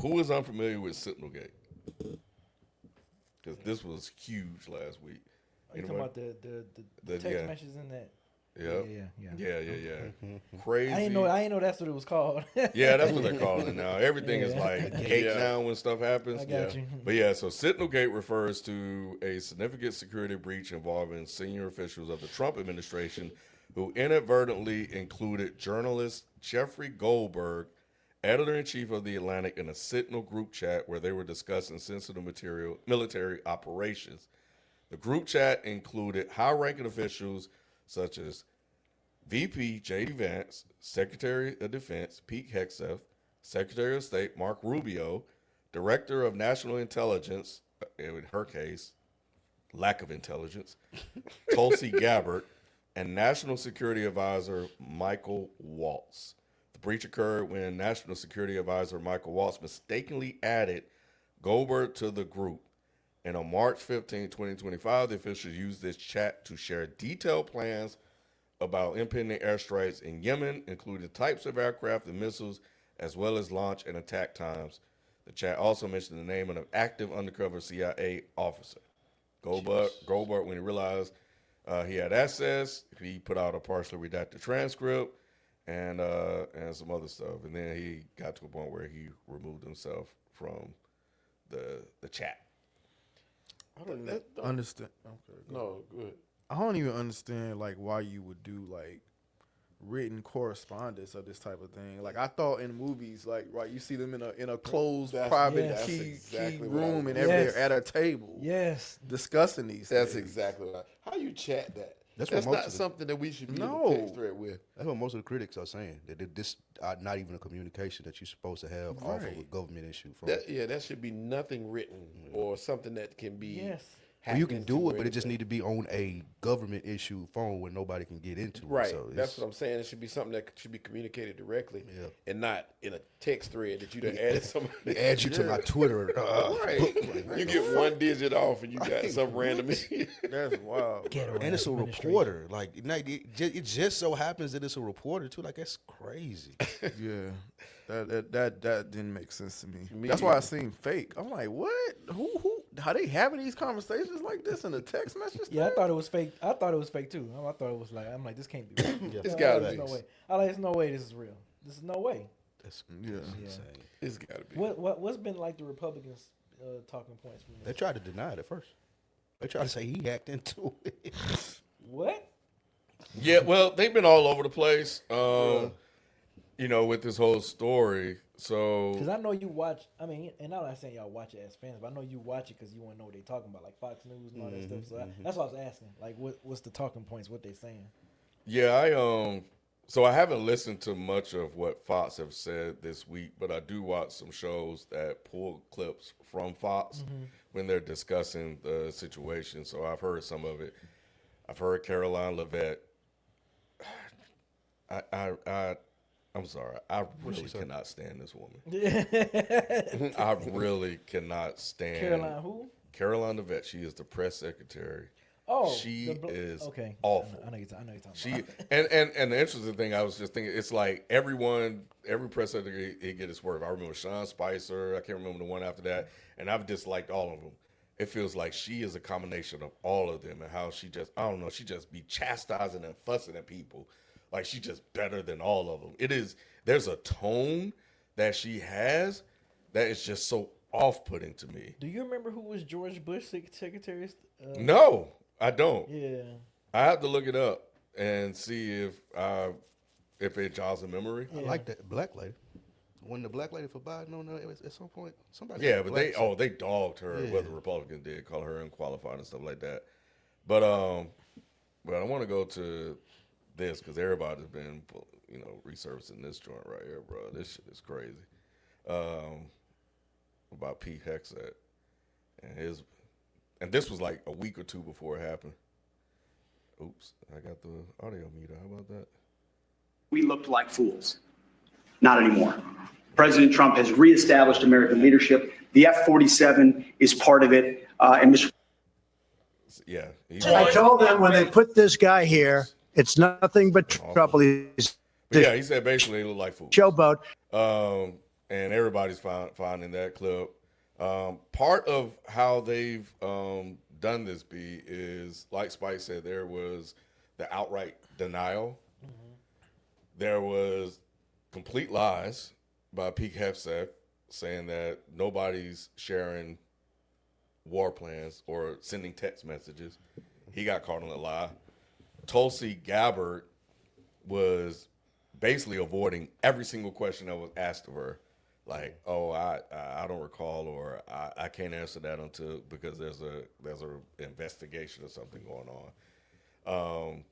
who is unfamiliar with Signalgate? Because this was huge last week. Are you talking about the text messages in that? Yeah. Crazy. I didn't know that's what it was called. Yeah, that's what they're calling it now. Everything is like gate now when stuff happens. I got you. But yeah, so Signalgate refers to a significant security breach involving senior officials of the Trump administration who inadvertently included journalist Jeffrey Goldberg, editor-in-chief of The Atlantic, in a Signal group chat where they were discussing sensitive military operations. The group chat included high-ranking officials such as VP J.D. Vance, Secretary of Defense Pete Hegseth, Secretary of State Mark Rubio, Director of National Intelligence, in her case, lack of intelligence, Tulsi Gabbard, and National Security Advisor Michael Waltz. The breach occurred when National Security Advisor Michael Waltz mistakenly added Goldberg to the group. And on March 15, 2025, the officials used this chat to share detailed plans about impending airstrikes in Yemen, including types of aircraft and missiles, as well as launch and attack times. The chat also mentioned the name of an active undercover CIA officer. Goldberg, when he realized he had access, he put out a partially redacted transcript and some other stuff. And then he got to a point where he removed himself from the chat. I don't understand. Okay, no, good. I don't even understand like why you would do like written correspondence of this type of thing. Like I thought in movies, like right, you see them in a closed private key room and they're at a table. Yes, discussing these. That's things. exactly right. How you chat that? That's not something that we should be in a text thread with. That's what most of the critics are saying. That this are not even a communication that you're supposed to have off of a government issue. That should be nothing written or something that can be. Yes. Well, you can do it, but it just need to be on a government issue phone where nobody can get into. Right. It. So that's what I'm saying. It should be something that should be communicated directly, and not in a text thread that you done added somebody. Add you to my Twitter. Right. You get one digit off, and you got some random. That's wild. And it's a reporter. Like it just so happens that it's a reporter too. Like that's crazy. Yeah. That didn't make sense to me. That's why I seen fake. I'm like, what? Who? How they having these conversations like this in a text message? Yeah, I thought it was fake. I thought it was fake too. I thought it was like, I'm like, this can't be real. It's gotta be. No way. There's no way this is real. This is no way. That's insane. It's gotta be. What's been like the Republicans' talking points from this? They tried to deny it at first. They tried to say he hacked into it. What? Yeah, well, they've been all over the place. You know, with this whole story. So, because I know you watch. I mean, and I'm not saying y'all watch it as fans, but I know you watch it because you want to know what they're talking about, like Fox News and all that stuff. So that's what I was asking. Like, what's the talking points? What they saying? Yeah, so I haven't listened to much of what Fox have said this week, but I do watch some shows that pull clips from Fox when they're discussing the situation. So I've heard some of it. I've heard Caroline Levitt. I'm sorry. I really cannot stand this woman. I really cannot stand Caroline who? Caroline Levitt. She is the press secretary. Oh, she is okay. Awful. I know you're talking about. And the interesting thing, I was just thinking, it's like every press secretary, he get his word. I remember Sean Spicer. I can't remember the one after that. And I've disliked all of them. It feels like she is a combination of all of them and how she just, I don't know, she just be chastising and fussing at people. Like she's just better than all of them. There's a tone that she has that is just so off-putting to me. Do you remember who was George Bush secretary? No, I don't. Yeah. I have to look it up and see if it jogs a memory. I like that black lady. When the black lady for Biden on at some point, somebody. Yeah, but they dogged her. Yeah. What the Republicans did, call her unqualified and stuff like that. But I want to go to this because everybody's been, resurfacing this joint right here, bro. This shit is crazy. About Pete Hegseth and this was like a week or two before it happened. Oops, I got the audio meter. How about that? We looked like fools. Not anymore. President Trump has reestablished American leadership. The F-47 is part of it. And Mr. Yeah. I told them when they put this guy here, it's nothing but trouble. He said basically they look like fools. Showboat. and everybody's finding that clip. Part of how they've done this is, like Spike said, there was the outright denial. Mm-hmm. There was complete lies by Pete Hegseth saying that nobody's sharing war plans or sending text messages. He got caught on a lie. Tulsi Gabbard was basically avoiding every single question that was asked of her. Like, oh, I don't recall, or I can't answer that because there's a investigation or something going on.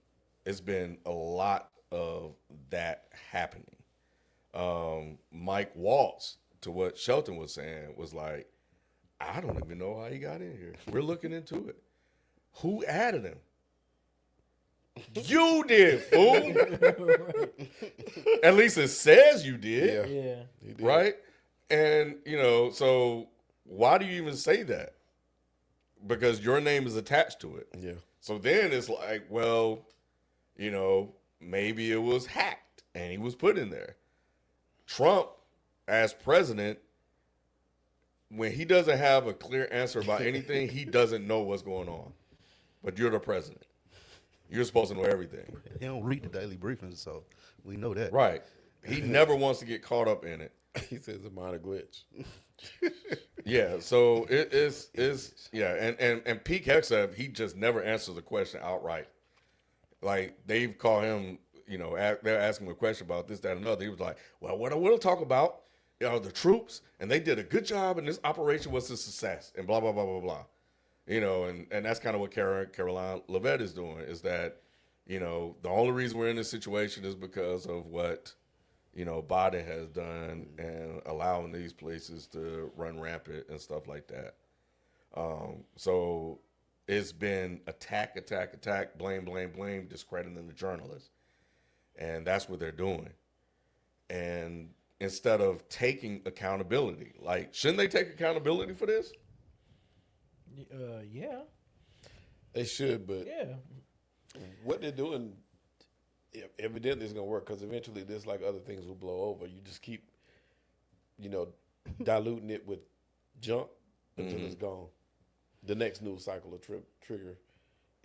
It's been a lot of that happening. Mike Waltz, to what Shelton was saying, was like, I don't even know how he got in here. We're looking into it. Who added him? You did, fool. At least it says you did. Yeah. He did. Right? And, so why do you even say that? Because your name is attached to it. Yeah. So then it's like, well, maybe it was hacked and he was put in there. Trump, as president, when he doesn't have a clear answer about anything, he doesn't know what's going on. But you're the president. You're supposed to know everything. He don't read the daily briefings, so we know that. Right. He never wants to get caught up in it. He says a minor glitch. Yeah, so it's and Pete Hegseth, he just never answers the question outright. Like, they've called him, they're asking him a question about this, that, and another. He was like, well, what I want to talk about, the troops, and they did a good job, and this operation was a success, and blah, blah, blah, blah, blah. And that's kind of what Caroline Levitt is doing, is that, the only reason we're in this situation is because of what, Biden has done and allowing these places to run rampant and stuff like that. So it's been attack, blame, discrediting the journalists. And that's what they're doing. And instead of taking accountability, like, shouldn't they take accountability for this? Yeah. They should, but Yeah. what they're doing evidently is going to work, because eventually this, like other things, will blow over. You just keep, diluting it with junk until it's gone. The next news cycle will trigger,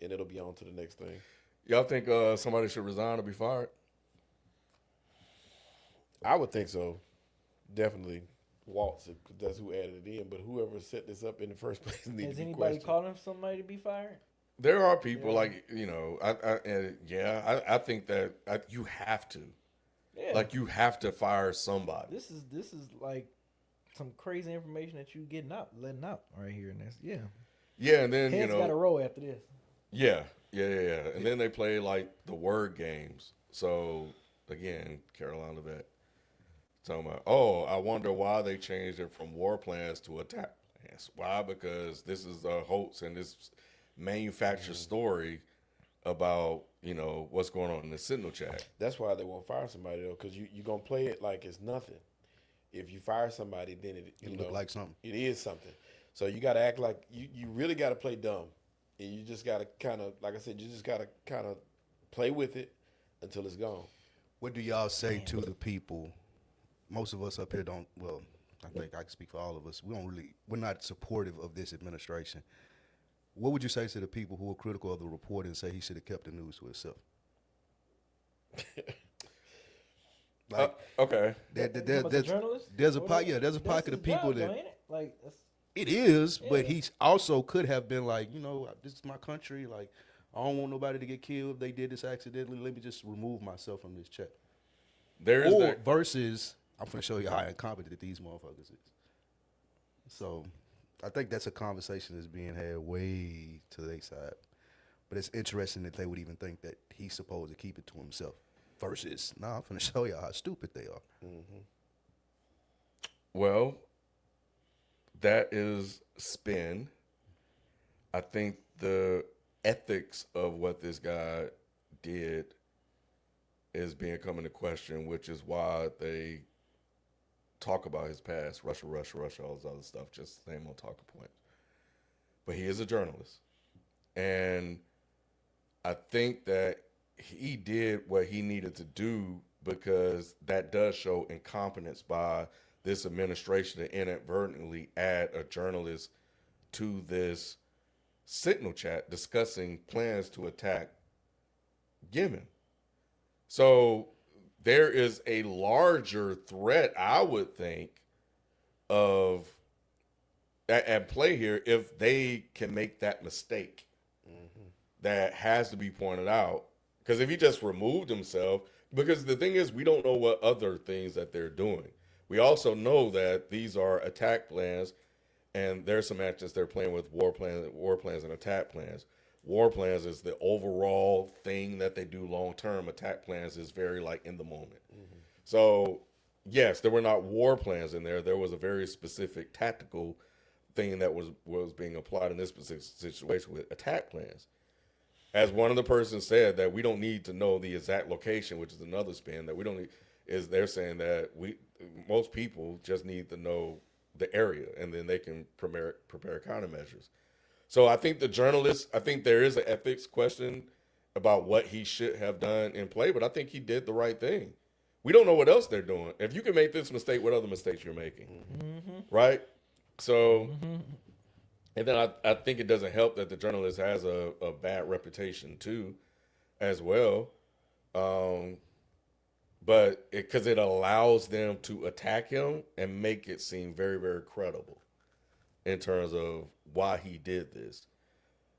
and it'll be on to the next thing. Y'all think somebody should resign or be fired? I would think so. Definitely Waltz, because that's who added it in. But whoever set this up in the first place needs to be Has questioned. anybody calling somebody to be fired? There are people I think that you have to. Yeah. Like, you have to fire somebody. This is like some crazy information that you letting out right here in this. Yeah. Yeah, and then, Heads got to roll after this. Yeah. And then they play, like, the word games. So, again, Caroline Levitt talking about, I wonder why they changed it from war plans to attack plans. Why? Because this is a hoax and this manufactured story about, what's going on in the Signal chat. That's why they won't fire somebody, though, because you're going to play it like it's nothing. If you fire somebody, then it look like something. It is something. So you got to act like you really got to play dumb. And you just got to kind of, like I said, you just got to kind of play with it until it's gone. What do y'all say to the people? Most of us up here don't, well, I think I can speak for all of us. We're not supportive of this administration. What would you say to the people who are critical of the report and say he should have kept the news to himself? Okay. There's a pocket of people that ain't it? Like, it is, but he also could have been like, this is my country. Like, I don't want nobody to get killed if they did this accidentally. Let me just remove myself from this check. Versus, I'm going to show you how incompetent these motherfuckers is. So, I think that's a conversation that's being had way to their side. But it's interesting that they would even think that he's supposed to keep it to himself. Versus, I'm going to show you how stupid they are. Mm-hmm. Well, that is spin. I think the ethics of what this guy did is being come into question, which is why they talk about his past, Russia, all this other stuff, just the same on talking point. But he is a journalist. And I think that he did what he needed to do, because that does show incompetence by this administration to inadvertently add a journalist to this Signal chat discussing plans to attack Yemen. So there is a larger threat, I would think, of at play here if they can make that mistake. That has to be pointed out. Because if he just removed himself, because the thing is, we don't know what other things that they're doing. We also know that these are attack plans, and there's some actions they're playing with war plans and attack plans. War plans is the overall thing that they do long term. Attack plans is very like in the moment. So yes, there were not war plans in there. There was a very specific tactical thing that was being applied in this specific situation with attack plans. As one of the persons said, that we don't need to know the exact location, which is another spin that we don't need. Is they're saying that most people just need to know the area, and then they can prepare countermeasures. So I think I think there is an ethics question about what he should have done in play, but I think he did the right thing. We don't know what else they're doing. If you can make this mistake, what other mistakes you're making, right? So. And then I think it doesn't help that the journalist has a bad reputation too, as well. But because it allows them to attack him and make it seem very, very credible in terms of why he did this.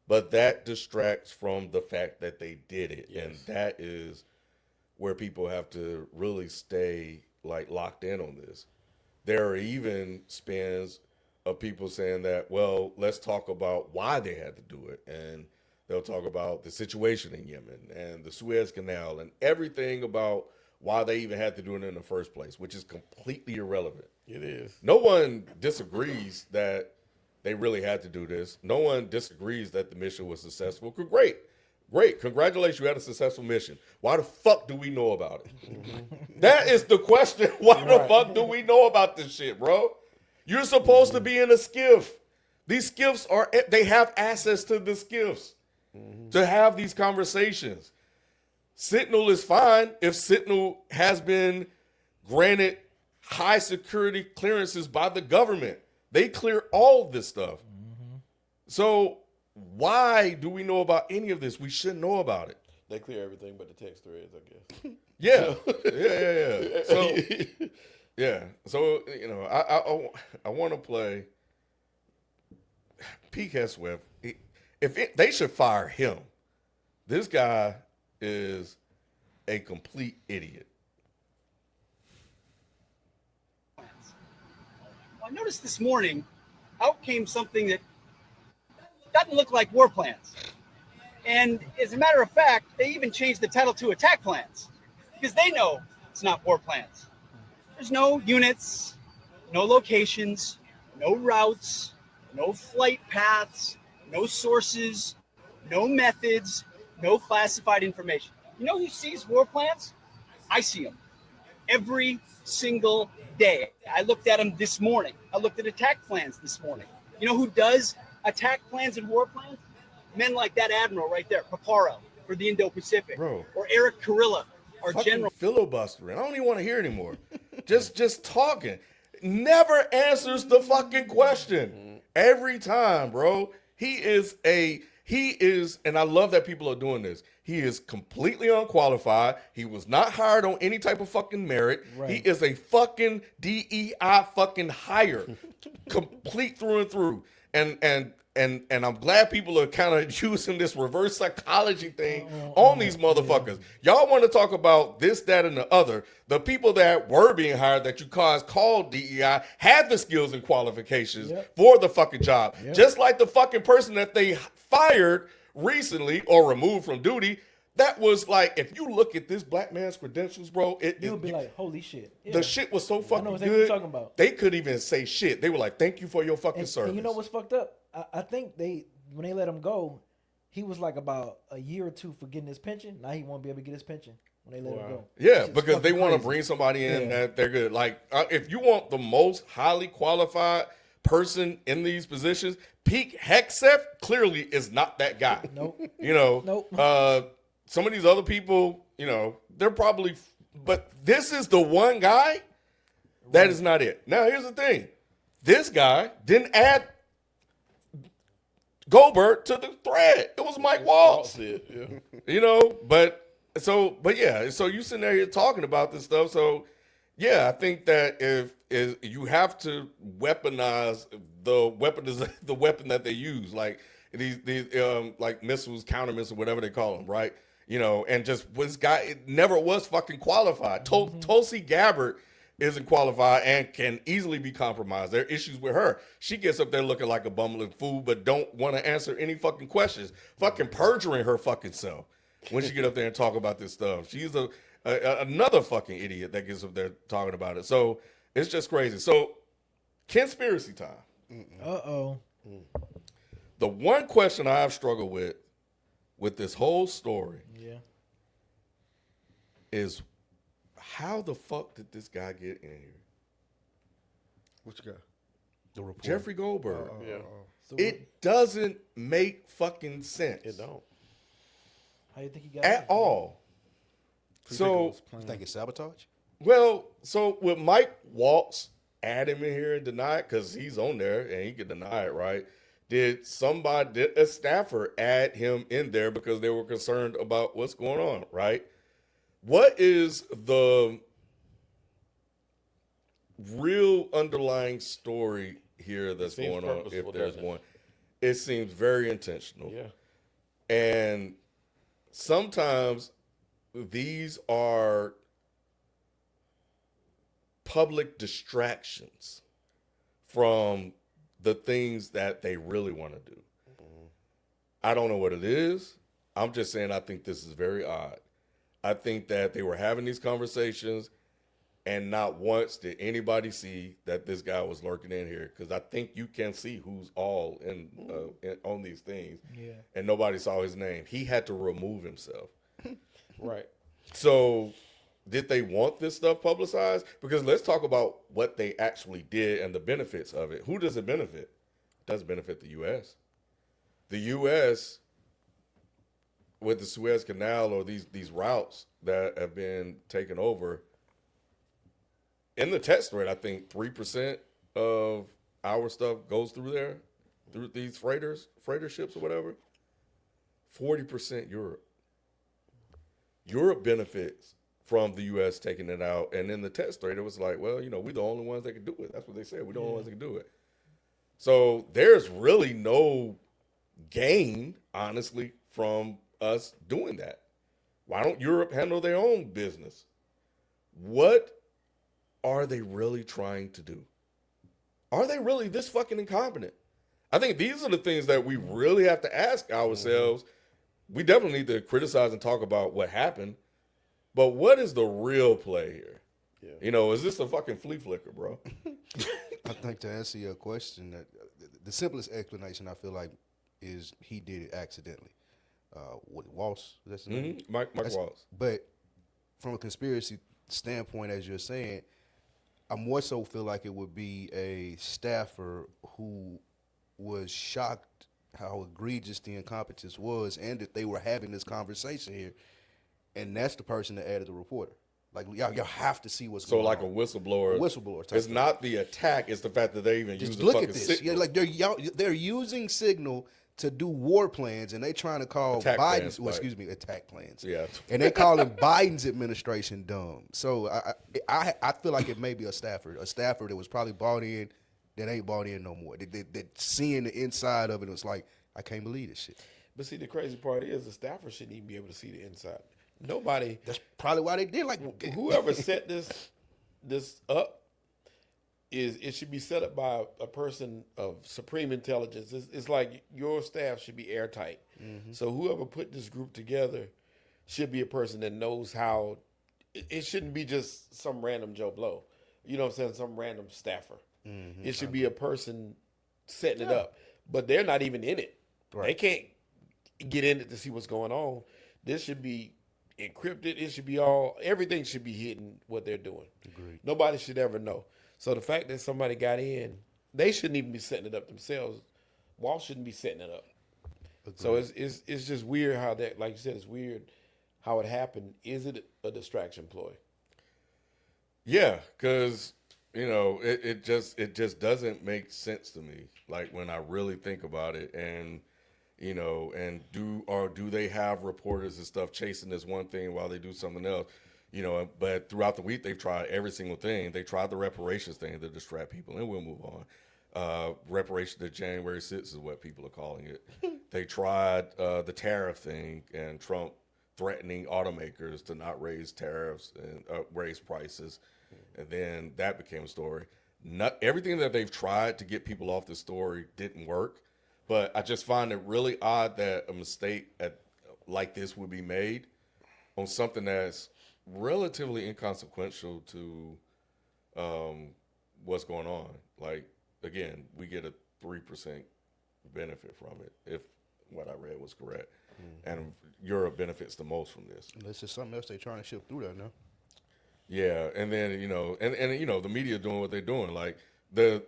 But that distracts from the fact that they did it. Yes. And that is where people have to really stay like locked in on this. There are even spins of people saying that, well, let's talk about why they had to do it. And they'll talk about the situation in Yemen and the Suez Canal and everything about why they even had to do it in the first place, which is completely irrelevant. It is. No one disagrees that they really had to do this. No one disagrees that the mission was successful. Great. Congratulations, you had a successful mission. Why the fuck do we know about it? That is the question. Why the fuck do we know about this shit, bro? You're supposed to be in a skiff. These skiffs they have access to the skiffs to have these conversations. Signal is fine if Signal has been granted high security clearances by the government. They clear all this stuff. So why do we know about any of this? We shouldn't know about it. They clear everything but the text threads, I guess. Yeah. So, yeah. So, I want to play Pete Hegseth. They should fire him. This guy is a complete idiot. I noticed this morning, out came something that doesn't look like war plans. And as a matter of fact, they even changed the title to attack plans because they know it's not war plans. There's no units, no locations, no routes, no flight paths, no sources, no methods, no classified information. You know who sees war plans? I see them every single day. I looked at them this morning. I looked at attack plans this morning. You know who does attack plans and war plans? Men like that admiral right there, Paparo for the Indo-Pacific, Bro. Or Eric Kurilla, our fucking general. Filibustering. I don't even want to hear anymore. just talking. Never answers the fucking question. Every time, bro. He is, and I love that people are doing this. He is completely unqualified. He was not hired on any type of fucking merit. Right. He is a fucking DEI fucking hire. Complete through and through. And I'm glad people are kind of using this reverse psychology thing on these motherfuckers. Yeah. Y'all want to talk about this, that, and the other. The people that were being hired that you guys called DEI had the skills and qualifications for the fucking job. Yep. Just like the fucking person that they fired recently or removed from duty. That was like, if you look at this black man's credentials, bro, you'll be like, holy shit. Yeah. The shit was so fucking good. What you're talking about. They couldn't even say shit. They were like, thank you for your fucking service. And you know what's fucked up? I think when they let him go, he was like about a year or two for getting his pension. Now he won't be able to get his pension when they let him go. Yeah, because they want to bring somebody in that they're good. Like, if you want the most highly qualified person in these positions, Pete Hegseth clearly is not that guy. Nope. Nope. Some of these other people, they're probably, but this is the one guy That is not it. Now, here's the thing. This guy didn't add Goldberg to the thread. It was Mike Waltz. You know, but yeah, so you sitting there here talking about this stuff. So yeah, I think that if you have to weaponize the weapon that they use, like these like missiles, counter missiles, whatever they call them, right? You know, and just this guy it never was fucking qualified. Tulsi Gabbard isn't qualified and can easily be compromised. There are issues with her. She gets up there looking like a bumbling fool, but don't want to answer any fucking questions. Fucking perjuring her fucking self when she get up there and talk about this stuff. She's another fucking idiot that gets up there talking about it. So it's just crazy. So conspiracy time. Uh-oh. The one question I've struggled with this whole story is how the fuck did this guy get in here? Which guy? The report. Jeffrey Goldberg. So It doesn't make fucking sense. It don't. how you think he got At in? all. So, You think it's sabotage? well, so with Mike Waltz add him in here and deny it? Because he's on there and he can deny it, right? Did a staffer add him in there because they were concerned about what's going on, right? What is the real underlying story here that's seems going on, purposeful, if there's doesn't it? one? It seems very intentional. Yeah. And sometimes these are public distractions from the things that they really want to do. I don't know what it is. I'm just saying I think this is very odd. I think that they were having these conversations and not once did anybody see that this guy was lurking in here, because I think you can see who's all in on these things. Yeah. And nobody saw his name. He had to remove himself. Right. So did they want this stuff publicized? Because let's talk about what they actually did and the benefits of it. Who does it benefit? It doesn't benefit the U.S. The U.S., with the Suez Canal or these routes that have been taken over, in the test rate, I think 3% of our stuff goes through there, through these freighter ships or whatever. 40% Europe. Europe benefits from the U.S. taking it out. And in the test rate, it was like, well, you know, we're the only ones that can do it. That's what they said. We're the only ones that can do it. So there's really no gain, honestly, from us doing that. Why don't Europe handle their own business? What are they really trying to do? Are they really this fucking incompetent? I think these are the things that we really have to ask ourselves. We definitely need to criticize and talk about what happened, but what is the real play here? Yeah. You know, is this a fucking flea flicker, bro? I think to answer your question, that the simplest explanation I feel like is he did it accidentally. Waltz, that's the name? Mike Waltz. But from a conspiracy standpoint, as you're saying, I more so feel like it would be a staffer who was shocked how egregious the incompetence was and that they were having this conversation here. And that's the person that added the reporter. Like, y'all have to see what's going on. So like a whistleblower. Whistleblower type It's thing. not the attack, it's the fact that they even use Just the look fucking at this. signal. Yeah, like they're using Signal to do war plans, and they trying to call Attack Biden's, plans, attack plans. Yeah. And they calling Biden's administration dumb. So I feel like it may be a staffer that was probably bought in, that ain't bought in no more. That seeing the inside of it was like, I can't believe this shit. But see, the crazy part is the staffer shouldn't even be able to see the inside. Nobody. That's probably why they did. Like, whoever set this up, it should be set up by a person of supreme intelligence. It's like your staff should be airtight. Mm-hmm. So whoever put this group together should be a person that knows how. It shouldn't be just some random Joe Blow. You know what I'm saying? Some random staffer. Mm-hmm. It should be a person setting it up. But they're not even in it. Right. They can't get in it to see what's going on. This should be encrypted. It should be everything should be hidden what they're doing. Agreed. Nobody should ever know. So the fact that somebody got in, they shouldn't even be setting it up themselves. Wall shouldn't be setting it up. Agreed. So it's just weird how that, like you said, it's weird how it happened. Is it a distraction ploy? Yeah, because it just doesn't make sense to me. Like when I really think about it, and and do they have reporters and stuff chasing this one thing while they do something else? But throughout the week they've tried every single thing. They tried the reparations thing to distract people, and we'll move on. Reparation to January 6th is what people are calling it. They tried the tariff thing, and Trump threatening automakers to not raise tariffs and raise prices, and then that became a story. Not everything that they've tried to get people off the story didn't work, but I just find it really odd that a mistake like this would be made on something that's relatively inconsequential to what's going on. Like, again, we get a 3% benefit from it, if what I read was correct. And Europe benefits the most from this. Unless it's something else they're trying to ship through there now. Yeah, and then and the media doing what they're doing. Like I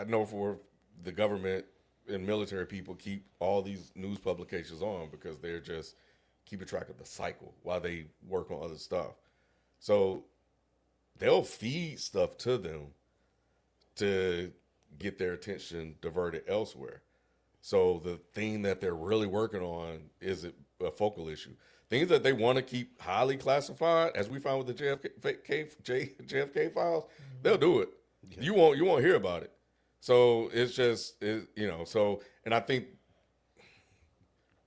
know for the government and military people keep all these news publications on because they're just keeping track of the cycle while they work on other stuff. So they'll feed stuff to them to get their attention diverted elsewhere. So the thing that they're really working on is a focal issue. Things that they want to keep highly classified, as we found with the JFK files, they'll do it. Yeah. You won't hear about it. So it's just and I think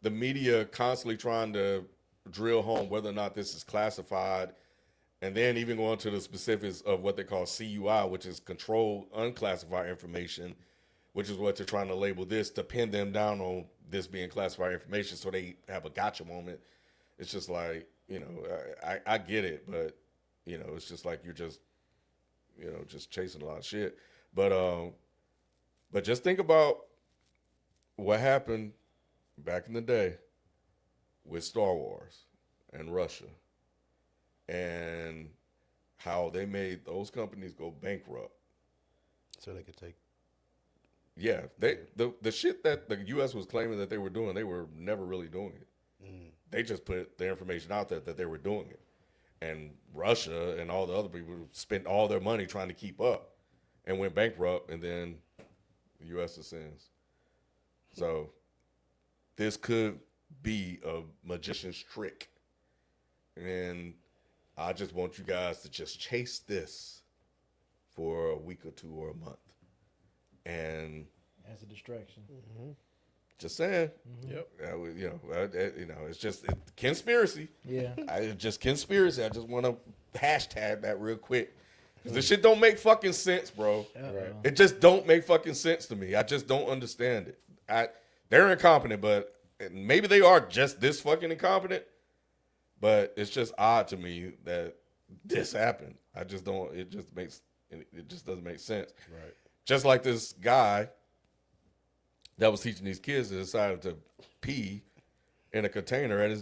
the media constantly trying to drill home whether or not this is classified, and then even going to the specifics of what they call CUI, which is controlled unclassified information, which is what they're trying to label this to pin them down on this being classified information so they have a gotcha moment. It's just like, I get it, but, it's just like you're just, just chasing a lot of shit. But just think about what happened back in the day with Star Wars and Russia and how they made those companies go bankrupt. So they could take. Yeah, the shit that the U.S. was claiming that they were doing, they were never really doing it. They just put the information out there that they were doing it. And Russia and all the other people spent all their money trying to keep up and went bankrupt, and then the U.S. ascends. So this could be a magician's trick. And I just want you guys to just chase this for a week or two or a month. And as a distraction. Just saying. Yep. It's just conspiracy. Yeah. Just conspiracy. I just want to hashtag that real quick. Because this shit don't make fucking sense, bro. Right. It just don't make fucking sense to me. I just don't understand it. They're incompetent, but maybe they are just this fucking incompetent. But it's just odd to me that this happened. It just doesn't make sense. Right. Just like this guy that was teaching these kids that decided to pee in a container at his